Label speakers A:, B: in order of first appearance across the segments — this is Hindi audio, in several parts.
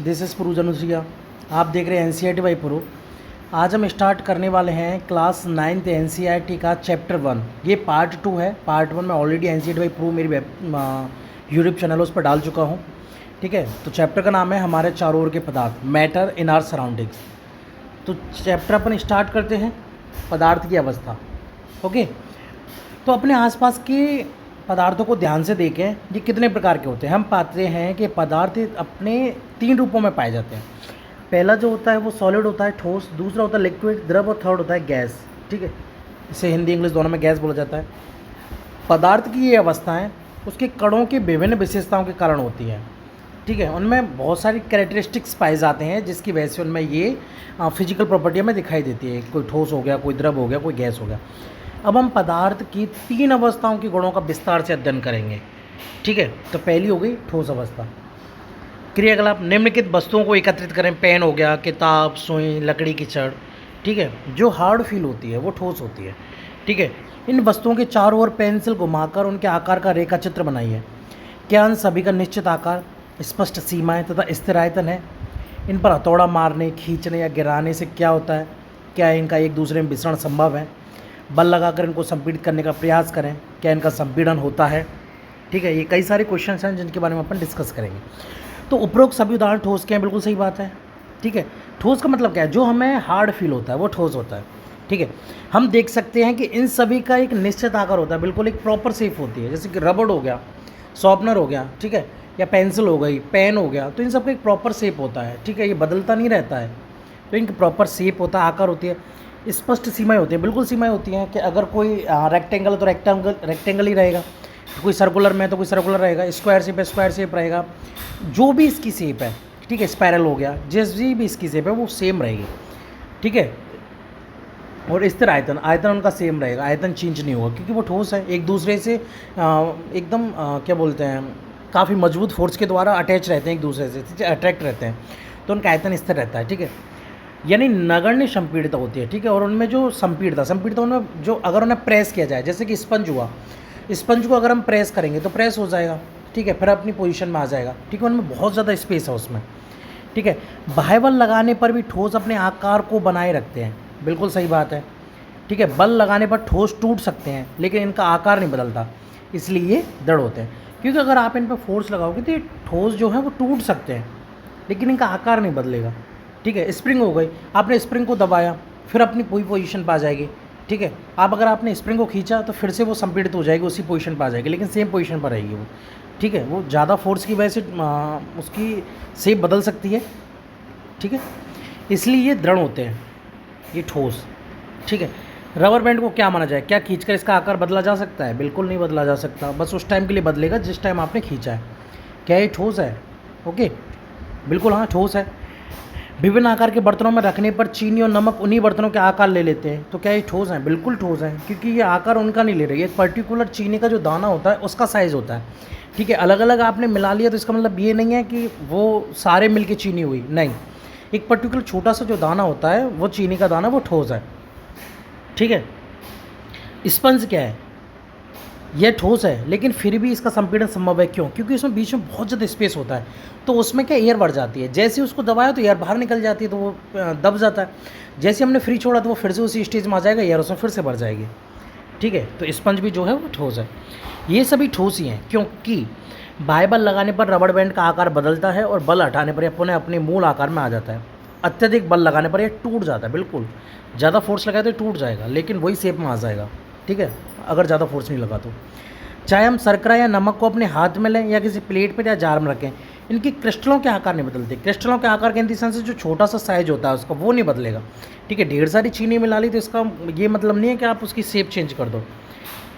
A: This is पुरुज Anusuiya. आप देख रहे हैं एनसीईआरटी बाई प्रो। आज हम स्टार्ट करने वाले हैं क्लास 9th एनसीईआरटी का चैप्टर 1। ये पार्ट 2 है। पार्ट 1 में ऑलरेडी एनसीईआरटी बाई प्रो मेरी यूट्यूब चैनल उस पर डाल चुका हूँ। ठीक है, तो चैप्टर का नाम है हमारे चारों ओर के पदार्थ, मैटर इन आर सराउंडिंग्स। तो चैप्टर अपन स्टार्ट करते हैं, पदार्थ की अवस्था। ओके, तो अपने आसपास के पदार्थों को ध्यान से देखें, ये कितने प्रकार के होते हैं। हम पाते हैं कि पदार्थ अपने 3 रूपों में पाए जाते हैं। पहला जो होता है वो सॉलिड होता है, ठोस। दूसरा होता है लिक्विड, द्रव। और थर्ड होता है गैस। ठीक है, इसे हिंदी इंग्लिश दोनों में गैस बोला जाता है। पदार्थ की ये अवस्थाएं उसके कणों की विभिन्न विशेषताओं के कारण होती हैं। ठीक है, उनमें बहुत सारी कैरेक्टरिस्टिक्स पाए जाते हैं जिसकी वजह से उनमें ये फिजिकल प्रॉपर्टी हमें दिखाई देती है। कोई ठोस हो गया, कोई द्रव हो गया, कोई गैस हो गया। अब हम पदार्थ की 3 अवस्थाओं के गुणों का विस्तार से अध्ययन करेंगे। ठीक है, तो पहली हो गई ठोस अवस्था। क्रियाकलाप, निम्नलिखित वस्तुओं को एकत्रित करें। पेन हो गया, किताब, सुई, लकड़ी की छड़। ठीक है, जो हार्ड फील होती है वो ठोस होती है। ठीक है, इन वस्तुओं के चारों ओर पेंसिल घुमाकर उनके आकार का रेखा चित्र बनाइए। क्या इन सभी का निश्चित आकार, स्पष्ट सीमाएं तथा स्थिर आयतन है? इन पर हथौड़ा मारने, खींचने या गिराने से क्या होता है? क्या इनका एक दूसरे में मिश्रण संभव है? बल लगाकर इनको संपीड़ित करने का प्रयास करें, क्या इनका संपीड़न होता है? ठीक है, ये कई सारे क्वेश्चन हैं जिनके बारे में अपन डिस्कस करेंगे। तो उपरोक्त सभी उदाहरण ठोस के हैं, बिल्कुल सही बात है। ठीक है, ठोस का मतलब क्या है? जो हमें हार्ड फील होता है वो ठोस होता है। ठीक है, हम देख सकते हैं कि इन सभी का एक निश्चित आकार होता है, बिल्कुल एक प्रॉपर शेप होती है। जैसे कि रबड़ हो गया, शॉर्पनर हो गया, ठीक है, या पेंसिल हो गई, पेन हो गया, तो इन सबका एक प्रॉपर शेप होता है। ठीक है, ये बदलता नहीं रहता है, तो इनकी प्रॉपर शेप होता है, आकार होती है, स्पष्ट सीमाएं होती हैं। बिल्कुल सीमाएं होती हैं कि अगर कोई रेक्टेंगल है तो रेक्टेंगल ही रहेगा, कोई सर्कुलर में तो कोई सर्कुलर रहेगा, स्क्वायर शेप है स्क्वायर शेप रहेगा, जो भी इसकी शेप है। ठीक है, स्पायरल हो गया, जैसी भी इसकी शेप है वो सेम रहेगी। ठीक है, और स्थिर आयतन, आयतन उनका सेम रहेगा, आयतन चेंज नहीं होगा क्योंकि वो ठोस है, एक दूसरे से एकदम क्या बोलते हैं, काफ़ी मजबूत फोर्स के द्वारा अटैच रहते हैं, एक दूसरे से अट्रैक्ट रहते हैं, तो उनका आयतन स्थिर रहता है। ठीक है, यानी नगण्य संपीड़िता होती है। ठीक है, और उनमें जो संपीड़िता उनमें जो अगर उन्हें प्रेस किया जाए, जैसे कि स्पंज हुआ, स्पंज को अगर हम प्रेस करेंगे तो प्रेस हो जाएगा। ठीक है, फिर अपनी पोजीशन में आ जाएगा। ठीक है, उनमें बहुत ज़्यादा स्पेस है उसमें। ठीक है, बाह्य बल लगाने पर भी ठोस अपने आकार को बनाए रखते हैं, बिल्कुल सही बात है। ठीक है, बल लगाने पर ठोस टूट सकते हैं लेकिन इनका आकार नहीं बदलता, इसलिए ये दृढ़ होते हैं। क्योंकि अगर आप इन पर फोर्स लगाओगे तो ये ठोस जो है वो टूट सकते हैं लेकिन इनका आकार नहीं बदलेगा। ठीक है, स्प्रिंग हो गई, आपने स्प्रिंग को दबाया फिर अपनी पूरी पोजीशन पर आ जाएगी। ठीक है, अगर आपने स्प्रिंग को खींचा तो फिर से वो संपीड़ित हो जाएगी, उसी पोजीशन पर आ जाएगी, लेकिन सेम पोजीशन पर रहेगी वो। ठीक है, वो ज़्यादा फोर्स की वजह से उसकी शेप बदल सकती है। ठीक है, इसलिए ये दृढ़ होते हैं, ये ठोस। ठीक है, रबर बैंड को क्या माना जाए? क्या खींचकर इसका आकार बदला जा सकता है? बिल्कुल नहीं बदला जा सकता, बस उस टाइम के लिए बदलेगा जिस टाइम आपने खींचा है। क्या ये ठोस है? ओके, बिल्कुल हाँ, ठोस है। विभिन्न आकार के बर्तनों में रखने पर चीनी और नमक उन्हीं बर्तनों के आकार ले लेते हैं, तो क्या ये ठोस हैं? बिल्कुल ठोस हैं, क्योंकि ये आकार उनका नहीं ले रही है। एक पर्टिकुलर चीनी का जो दाना होता है उसका साइज़ होता है। ठीक है, अलग अलग आपने मिला लिया तो इसका मतलब ये नहीं है कि वो सारे मिल के चीनी हुई, नहीं। एक पर्टिकुलर छोटा सा जो दाना होता है वो चीनी का दाना, वो ठोस है। ठीक है, स्पंज क्या है? यह ठोस है लेकिन फिर भी इसका संपीड़न संभव है। क्यों? क्योंकि इसमें बीच में बहुत ज़्यादा स्पेस होता है, तो उसमें क्या एयर बढ़ जाती है। जैसे ही उसको दबाया तो एयर बाहर निकल जाती है, तो वो दब जाता है। जैसे हमने फ्री छोड़ा तो वो फिर से उसी स्टेज में आ जाएगा, एयर उसमें फिर से बढ़ जाएगी। ठीक है, तो स्पंज भी जो है वो ठोस है। ये सभी ठोस ही हैं क्योंकि बाह्य बल लगाने पर रबड़ बैंड का आकार बदलता है और बल हटाने पर यह पुनः अपने मूल आकार में आ जाता है। अत्यधिक बल लगाने पर यह टूट जाता है, बिल्कुल ज़्यादा फोर्स लगाए तो टूट जाएगा लेकिन वही शेप में आ जाएगा। ठीक है, अगर ज़्यादा फोर्स नहीं लगा तो। चाहे हम शर्करा या नमक को अपने हाथ में लें या किसी प्लेट पर या जार में रखें, इनकी क्रिस्टलों के आकार नहीं बदलते। क्रिस्टलों के आकार के इन द सेंस जो छोटा सा साइज होता है उसका, वो नहीं बदलेगा। ठीक है, ढेर सारी चीनी मिला ली तो इसका ये मतलब नहीं है कि आप उसकी शेप चेंज कर दो।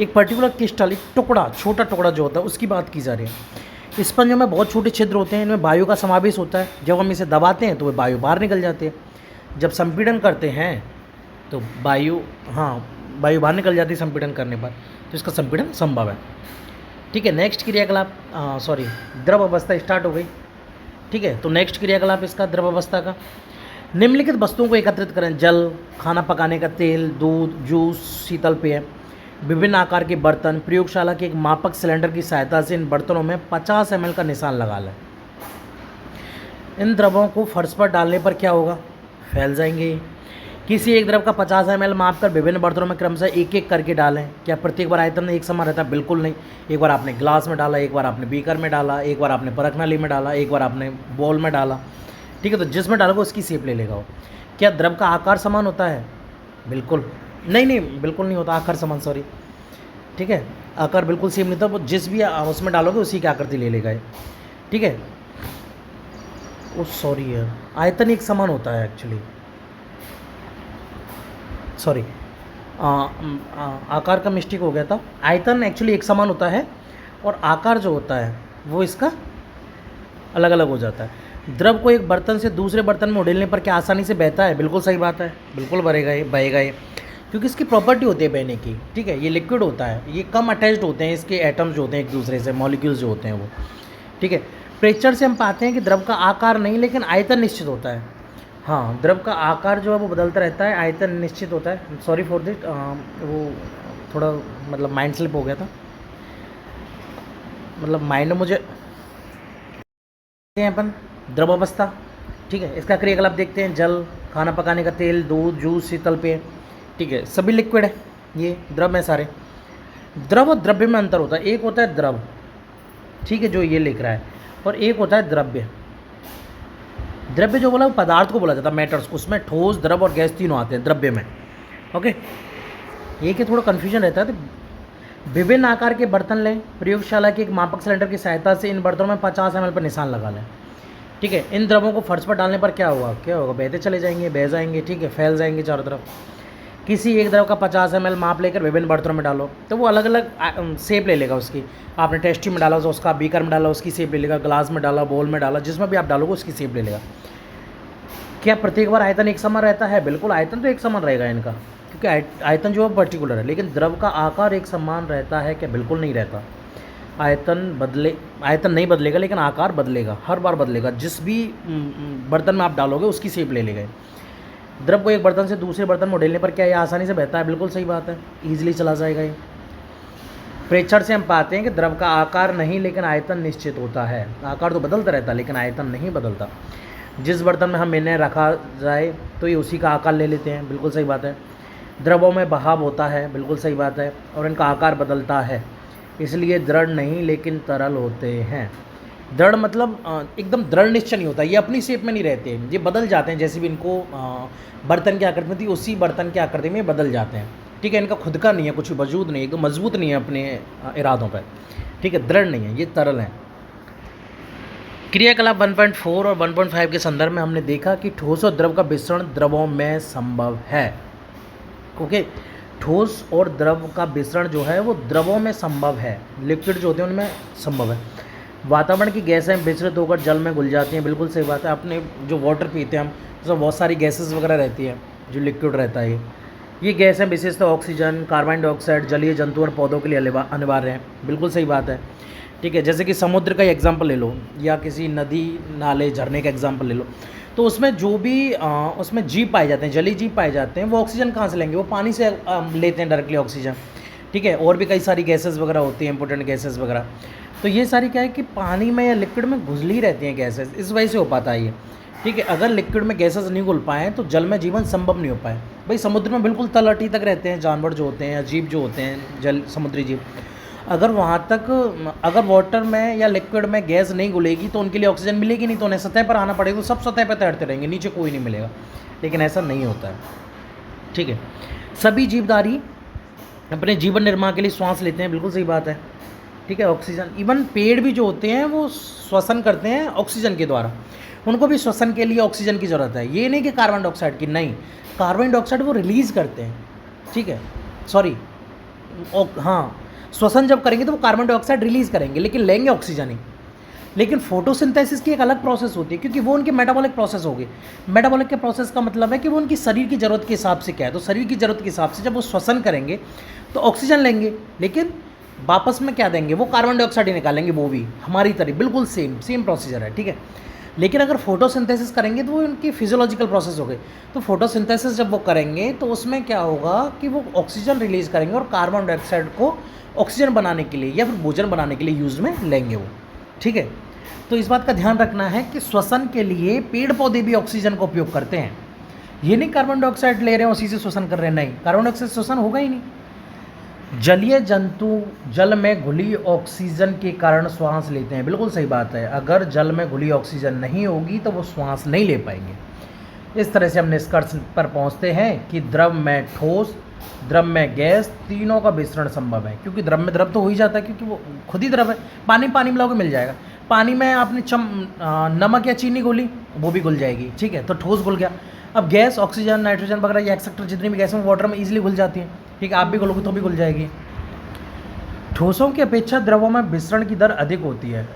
A: एक पर्टिकुलर क्रिस्टल, एक टुकड़ा, छोटा टुकड़ा जो होता है उसकी बात की जा रही है। स्पंजों में बहुत छोटे छिद्र होते हैं, इनमें वायु का समावेश होता है। जब हम इसे दबाते हैं तो वे वायु बाहर निकल जाती है, जब करते हैं तो वायु बाहर निकल जाती है संपीड़न करने पर, तो इसका संपीड़न संभव है। ठीक है, नेक्स्ट क्रियाकलाप द्रव अवस्था स्टार्ट हो गई। ठीक है, तो नेक्स्ट क्रियाकलाप इसका द्रव अवस्था का, निम्नलिखित वस्तुओं को एकत्रित करें। जल, खाना पकाने का तेल, दूध, जूस, शीतल पेय, विभिन्न आकार के बर्तन। प्रयोगशाला के एक मापक सिलेंडर की सहायता से इन बर्तनों में 50 ml का निशान लगा लें। इन द्रवों को फर्श पर डालने पर क्या होगा, फैल जाएंगे। किसी एक द्रव का 50 ml माप कर विभिन्न बर्तनों में क्रमशः एक एक करके डालें। क्या प्रत्येक बार आयतन एक समान रहता है? बिल्कुल नहीं। एक बार आपने ग्लास में डाला, एक बार आपने बीकर में डाला, एक बार आपने परख नाली में डाला, एक बार आपने बॉल में डाला, ठीक है। तो जिसमें डालोगे उसकी शेप ले लेगा वो। क्या द्रव का आकार समान होता है? बिल्कुल नहीं, बिल्कुल नहीं होता आकार समान, सॉरी, ठीक है। आकार बिल्कुल सेम नहीं था, वो जिस भी उसमें डालोगे उसी की आकृति ले लेगा ये, ठीक है। ओ सॉरी यार, आयतन एक समान होता है एक्चुअली, सॉरी, आकार का मिस्टेक हो गया था। आयतन एक्चुअली एक समान होता है और आकार जो होता है वो इसका अलग अलग हो जाता है। द्रव को एक बर्तन से दूसरे बर्तन में उड़ेलने पर क्या आसानी से बहता है? बिल्कुल सही बात है, बिल्कुल बहेगा ये, क्योंकि इसकी प्रॉपर्टी होती है बहने की, ठीक है। ये लिक्विड होता है, ये कम अटैच्ड होते हैं, इसके एटम्स जो होते हैं एक दूसरे से, मॉलिक्यूल्स जो होते हैं वो, ठीक है। प्रेशर से हम पाते हैं कि द्रव का आकार नहीं लेकिन आयतन निश्चित होता है। हाँ, द्रव का आकार जो है वो बदलता रहता है, आयतन निश्चित होता है। सॉरी फॉर दिट, वो थोड़ा मतलब माइंड स्लिप हो गया था, मतलब माइंड में मुझे अपन द्रव अवस्था, ठीक है। इसका क्रियाकलाप देखते हैं। जल, खाना पकाने का तेल, दूध, जूस, शीतल पेय, ठीक है, सभी लिक्विड है, ये द्रव में सारे। द्रव और द्रव्य में अंतर होता है। एक होता है द्रव, ठीक है, जो ये लिख रहा है, और एक होता है द्रव्य। द्रव्य जो बोला वो पदार्थ को बोला जाता है, मैटर्स को। उसमें ठोस, द्रव और गैस तीनों आते हैं द्रव्य में, ओके। ये कि थोड़ा कन्फ्यूजन रहता है। तो विभिन्न आकार के बर्तन लें, प्रयोगशाला के एक मापक सिलेंडर की सहायता से इन बर्तनों में 50 ml पर निशान लगा लें, ठीक है। इन द्रवों को फर्श पर डालने पर क्या होगा, बहते चले जाएंगे, बह जाएंगे, ठीक है, फैल जाएंगे चारों तरफ। किसी एक द्रव का 50 ml माप लेकर विभिन्न बर्तनों में डालो, तो वो अलग अलग शेप ले लेगा उसकी। आपने टेस्टी में डाला तो उसका, बीकर में डाला उसकी शेप ले लेगा, ग्लास में डाला, बोल में डाला, जिसमें भी आप डालोगे उसकी शेप ले लेगा। क्या प्रत्येक बार आयतन एक समान रहता है? बिल्कुल, आयतन तो एक समान रहेगा इनका, क्योंकि आयतन जो है पर्टिकुलर है। लेकिन द्रव का आकार एक समान रहता है क्या? बिल्कुल नहीं रहता। आयतन नहीं बदलेगा लेकिन आकार बदलेगा, हर बार बदलेगा। जिस भी बर्तन में आप डालोगे उसकी शेप ले लेगा। द्रव को एक बर्तन से दूसरे बर्तन में उड़ेलने पर क्या ये आसानी से बहता है? बिल्कुल सही बात है, ईजिली चला जाएगा ये। प्रेक्षण से हम पाते हैं कि द्रव का आकार नहीं लेकिन आयतन निश्चित होता है। आकार तो बदलता रहता है लेकिन आयतन नहीं बदलता। जिस बर्तन में हम इन्हें रखा जाए तो ये उसी का आकार ले लेते हैं, बिल्कुल सही बात है। द्रवों में बहाव होता है, बिल्कुल सही बात है, और इनका आकार बदलता है, इसलिए दृढ़ नहीं लेकिन तरल होते हैं। दृढ़ मतलब एकदम दृढ़ निश्चय नहीं होता, ये अपनी शेप में नहीं रहते, ये बदल जाते हैं। जैसे भी इनको बर्तन की आकृति में थी उसी बर्तन की आकृति में बदल जाते हैं, ठीक है। इनका खुद का नहीं है, कुछ वजूद नहीं है, एकदम मजबूत नहीं है अपने इरादों पर, ठीक है, दृढ़ नहीं है, ये तरल हैं। क्रियाकलाप 1.4 और 1.5 के संदर्भ में हमने देखा कि ठोस और द्रव का मिश्रण द्रवों में संभव है, ओके। ठोस और द्रव का मिश्रण जो है वो द्रवों में संभव है, लिक्विड जो होते हैं उनमें संभव है। वातावरण की गैसें मिश्रित होकर जल में घुल जाती हैं, बिल्कुल सही बात है। आपने जो वाटर पीते हैं हम, उसमें बहुत सारी गैसेस वगैरह रहती है, जो लिक्विड रहता है ये गैसें विशेषतः ऑक्सीजन, कार्बन डाइऑक्साइड जलीय जंतु और पौधों के लिए अनिवार्य हैं, बिल्कुल सही बात है, ठीक है। जैसे कि समुद्र का एग्जाम्पल ले लो या किसी नदी नाले झरने का एग्जाम्पल ले लो, तो उसमें जो भी उसमें जीव पाए जाते हैं, जलीय जीव पाए जाते हैं, वो ऑक्सीजन कहाँ से लेंगे? वो पानी से लेते हैं डायरेक्टली ऑक्सीजन, ठीक है। और भी कई सारी गैसेस वगैरह होती हैं, इंपॉर्टेंट गैसेस वगैरह, तो ये सारी क्या है कि पानी में या लिक्विड में घुल ही रहती हैं गैसेस, इस वजह से हो पाता है ये, ठीक है। अगर लिक्विड में गैसेस नहीं घुल पाएँ तो जल में जीवन संभव नहीं हो पाए। भाई समुद्र में बिल्कुल तलहटी तक रहते हैं जानवर जो होते हैं या जीव जो होते हैं, जल समुद्री जीव, अगर वहाँ तक अगर वाटर में या लिक्विड में गैस नहीं घुलेगी तो उनके लिए ऑक्सीजन मिलेगी नहीं, तो उन्हें सतह पर आना पड़ेगा, तो सब सतह पर तैरते रहेंगे, नीचे कोई नहीं मिलेगा। लेकिन ऐसा नहीं होता है, ठीक है। सभी जीवधारी अपने जीवन निर्माण के लिए श्वास लेते हैं, बिल्कुल सही बात है, ठीक है। ऑक्सीजन, इवन पेड़ भी जो होते हैं वो श्वसन करते हैं ऑक्सीजन के द्वारा, उनको भी श्वसन के लिए ऑक्सीजन की ज़रूरत है। ये नहीं कि कार्बन डाइऑक्साइड की, नहीं, कार्बन डाइऑक्साइड वो रिलीज़ करते हैं, ठीक है, सॉरी, हाँ, श्वसन जब करेंगे तो वो कार्बन डाइऑक्साइड रिलीज़ करेंगे लेकिन लेंगे ऑक्सीजन ही। लेकिन फोटोसिंथेसिस की एक अलग प्रोसेस होती है, क्योंकि वो उनकी मेटाबॉलिक प्रोसेस होगी। मेटाबॉलिक के प्रोसेस का मतलब है कि वो उनकी शरीर की ज़रूरत के हिसाब से क्या है, तो शरीर की ज़रूरत के हिसाब से जब वो श्वसन करेंगे तो ऑक्सीजन लेंगे, लेकिन वापस में क्या देंगे? वो कार्बन डाइऑक्साइड ही निकालेंगे, वो भी हमारी तरह बिल्कुल सेम प्रोसीजर है, ठीक है। लेकिन अगर फोटोसिंथेसिस करेंगे तो वो उनकी फिजियोलॉजिकल प्रोसेस हो गई। तो फोटोसिंथेसिस जब वो करेंगे तो उसमें क्या होगा कि वो ऑक्सीजन रिलीज़ करेंगे और कार्बन डाइऑक्साइड को ऑक्सीजन बनाने के लिए या फिर भोजन बनाने के लिए यूज़ में लेंगे वो, ठीक है। तो इस बात का ध्यान रखना है कि श्वसन के लिए पेड़ पौधे भी ऑक्सीजन का उपयोग करते हैं। ये नहीं कार्बन डाइऑक्साइड ले रहे हैं उसी से श्वसन कर रहे हैं, नहीं, कार्बन डाइऑक्साइड श्वसन होगा ही नहीं। जलीय जंतु जल में घुली ऑक्सीजन के कारण श्वास लेते हैं, बिल्कुल सही बात है। अगर जल में घुली ऑक्सीजन नहीं होगी तो वो श्वास नहीं ले पाएंगे। इस तरह से हम निष्कर्ष पर पहुंचते हैं कि द्रव में ठोस, द्रव में गैस, तीनों का मिश्रण संभव है। क्योंकि द्रव में द्रव तो हो ही जाता है, क्योंकि वो खुद ही द्रव है। पानी मिलाओगे मिल जाएगा। पानी में आपने नमक या चीनी घोली, वो भी घुल जाएगी, ठीक है, तो ठोस घुल गया। अब गैस, ऑक्सीजन, नाइट्रोजन वगैरह ये एक्सेट्रा जितनी भी गैस हैं वाटर में इजीली घुल जाती हैं, ठीक है, आप भी घुलोगे तो भी घुल जाएगी। ठोसों की अपेक्षा द्रवों में विसरण की दर अधिक होती है,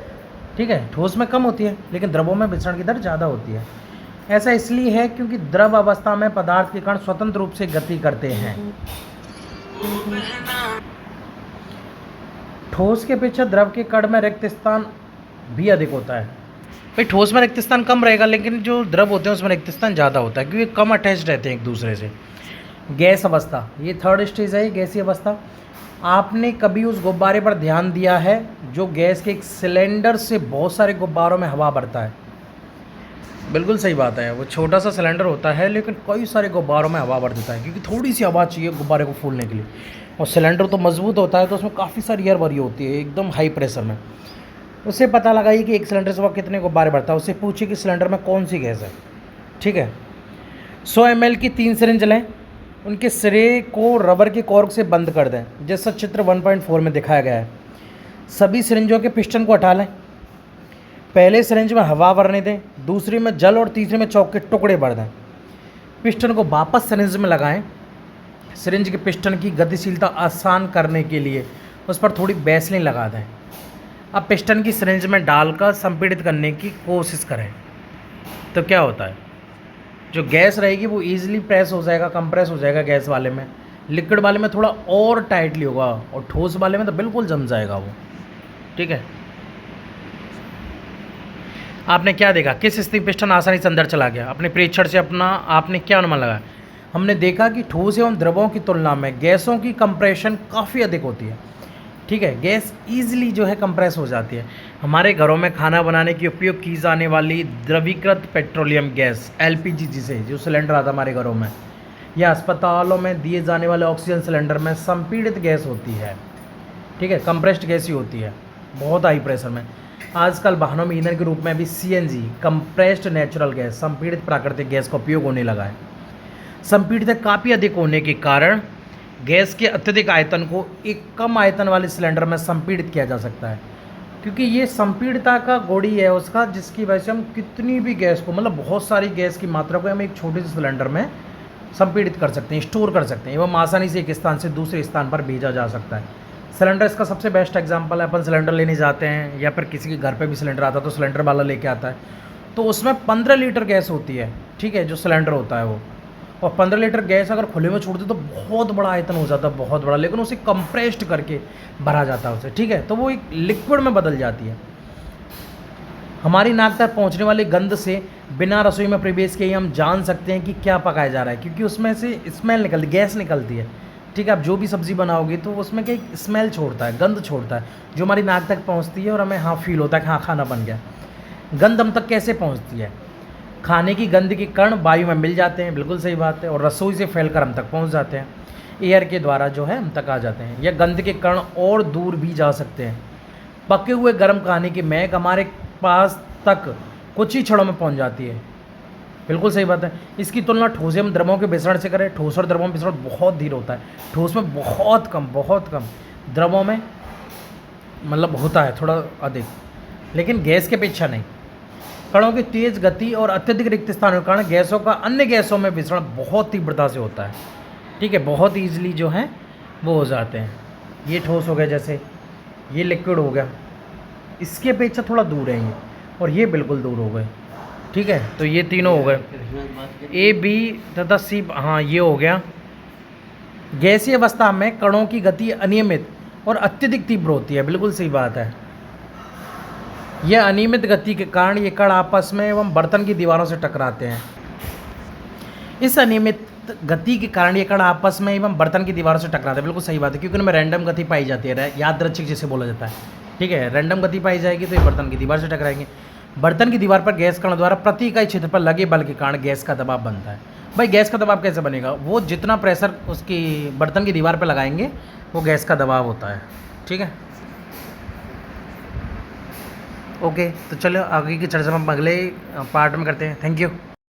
A: ठीक है, ठोस में कम होती है लेकिन द्रवों में विसरण की दर ज़्यादा होती है। ऐसा इसलिए है क्योंकि द्रव अवस्था में पदार्थ के कण स्वतंत्र रूप से गति करते हैं। ठोस की अपेक्षा द्रव के कण में रिक्त स्थान भी अधिक होता है। भाई ठोस में रिक्त स्थान कम रहेगा लेकिन जो द्रव होते हैं उसमें रिक्त स्थान ज़्यादा होता है क्योंकि कम अटैच रहते हैं एक दूसरे से। गैस अवस्था, ये थर्ड स्टेज है, गैसीय अवस्था। आपने कभी उस गुब्बारे पर ध्यान दिया है जो गैस के एक सिलेंडर से बहुत सारे गुब्बारों में हवा भरता है? बिल्कुल सही बात है, वो छोटा सा सिलेंडर होता है लेकिन कई सारे गुब्बारों में हवा भर देता है क्योंकि थोड़ी सी हवा चाहिए गुब्बारे को फूलने के लिए। और सिलेंडर तो मजबूत होता है तो उसमें काफ़ी सारी एयर भरी होती है एकदम हाई प्रेशर में। उससे पता लगाइए कि एक सिलेंडर से वह कितने गुब्बारे भरता है, उससे पूछिए कि सिलेंडर में कौन सी गैस है, ठीक है। 100 ml की 3 सिरिंज लें, उनके सिरे को रबर के कॉर्क से बंद कर दें जैसा चित्र 1.4 में दिखाया गया है। सभी सिरिंजों के पिस्टन को हटा लें। पहले सिरिंज में हवा भरने दें, दूसरी में जल और तीसरे में चौक के टुकड़े भर दें। पिस्टन को वापस सिरिंज में लगाएं। सिरिंज के पिस्टन की गतिशीलता आसान करने के लिए उस पर थोड़ी वैसलीन लगा दें। अब पिस्टन की सिरिंज में डालकर संपीड़ित करने की कोशिश करें तो क्या होता है, जो गैस रहेगी वो ईजिली प्रेस हो जाएगा, कंप्रेस हो जाएगा गैस वाले में। लिक्विड वाले में थोड़ा और टाइटली होगा और ठोस वाले में तो बिल्कुल जम जाएगा वो, ठीक है। आपने क्या देखा, किस स्थिति पिस्टन आसानी से अंदर चला गया? अपने प्रेक्षण से आपने क्या अनुमान लगाया? हमने देखा कि ठोस एवं द्रवों की तुलना में गैसों की कंप्रेशन काफ़ी अधिक होती है, ठीक है। गैस ईजिली जो है कंप्रेस हो जाती है। हमारे घरों में खाना बनाने की उपयोग की जाने वाली द्रवीकृत पेट्रोलियम गैस LPG जिसे जो सिलेंडर आता है हमारे घरों में, या अस्पतालों में दिए जाने वाले ऑक्सीजन सिलेंडर में संपीड़ित गैस होती है, ठीक है, कंप्रेस्ड गैस ही होती है बहुत हाई प्रेशर में। आजकल वाहनों में ईंधन के रूप में भी CNG कंप्रेस्ड नेचुरल गैस, संपीड़ित प्राकृतिक गैस का उपयोग होने लगा है। संपीड़ित काफ़ी अधिक होने के कारण गैस के अत्यधिक आयतन को एक कम आयतन वाले सिलेंडर में संपीड़ित किया जा सकता है, क्योंकि ये संपीड़ितता का गोड़ी है उसका, जिसकी वजह से हम कितनी भी गैस को, मतलब बहुत सारी गैस की मात्रा को हम एक छोटे से सिलेंडर में संपीड़ित कर सकते हैं, स्टोर कर सकते हैं एवं आसानी से एक स्थान से दूसरे स्थान पर भेजा जा सकता है। सिलेंडर इसका सबसे बेस्ट एग्जांपल है। अपन सिलेंडर लेने जाते हैं या फिर किसी के घर पे भी सिलेंडर आता है तो सिलेंडर वाला लेके आता है तो उसमें 15 लीटर गैस होती है, ठीक है, जो सिलेंडर होता है वो। और 15 लीटर गैस अगर खुले में छोड़ दे तो बहुत बड़ा आयतन हो जाता है, बहुत बड़ा, लेकिन उसे कंप्रेस्ड करके भरा जाता है उसे, ठीक है, तो वो एक लिक्विड में बदल जाती है। हमारी नाक तक पहुंचने वाली गंध से बिना रसोई में प्रवेश किए हम जान सकते हैं कि क्या पकाया जा रहा है, क्योंकि उसमें से स्मेल निकलती, गैस निकलती है, ठीक है। आप जो भी सब्ज़ी बनाओगे तो उसमें क्या स्मेल छोड़ता है, गंध छोड़ता है, जो हमारी नाक तक पहुंचती है और हमें हाँ फील होता है कि हाँ खाना बन गया। गंध हम तक कैसे पहुंचती है? खाने की गंध के कण वायु में मिल जाते हैं, बिल्कुल सही बात है, और रसोई से फैलकर हम तक पहुंच जाते हैं, एयर के द्वारा जो है हम तक आ जाते हैं। या गंध के कण और दूर भी जा सकते हैं। पके हुए गर्म खाने की महक हमारे पास तक कुछ ही क्षणों में पहुंच जाती है, बिल्कुल सही बात है। इसकी तुलना ठोस एवं द्रवों के मिश्रण से करें। ठोस और द्रवों में मिश्रण बहुत धीरे होता है, ठोस में बहुत कम, द्रवों में मतलब होता है थोड़ा अधिक, लेकिन गैस के अपेक्षा नहीं। कणों की तेज गति और अत्यधिक रिक्त स्थान के कारण गैसों का अन्य गैसों में मिश्रण बहुत तीव्रता से होता है, ठीक है, बहुत ईजिली जो है वो हो जाते हैं। ये ठोस हो गया, जैसे ये लिक्विड हो गया, इसकी अपेक्षा थोड़ा दूर है ये, और ये बिल्कुल दूर हो गए, ठीक है। तो ये तीनों हो गए, A, B तथा C, हाँ ये हो गया। गैसीय अवस्था में कणों की गति अनियमित और अत्यधिक तीव्र होती है, बिल्कुल सही बात है। यह अनियमित गति के कारण ये कण आपस में एवं बर्तन की दीवारों से टकराते हैं। इस अनियमित गति के कारण ये कण आपस में एवं बर्तन की दीवारों से टकराते हैं, बिल्कुल सही बात है, क्योंकि उनमें रैंडम गति पाई जाती है, यादृच्छिक जिसे बोला जाता है, ठीक है, रैंडम गति पाई जाएगी तो ये बर्तन की दीवार से टकराएंगे। बर्तन की दीवार पर गैस कण द्वारा प्रति इकाई क्षेत्र पर लगे बल के कारण गैस का दबाव बनता है। भाई गैस का दबाव कैसे बनेगा, वो जितना प्रेशर उसकी बर्तन की दीवार पर लगाएंगे वो गैस का दबाव होता है। ठीक है, ओके, तो चलो आगे की चर्चा हम अगले पार्ट में करते हैं। Thank you.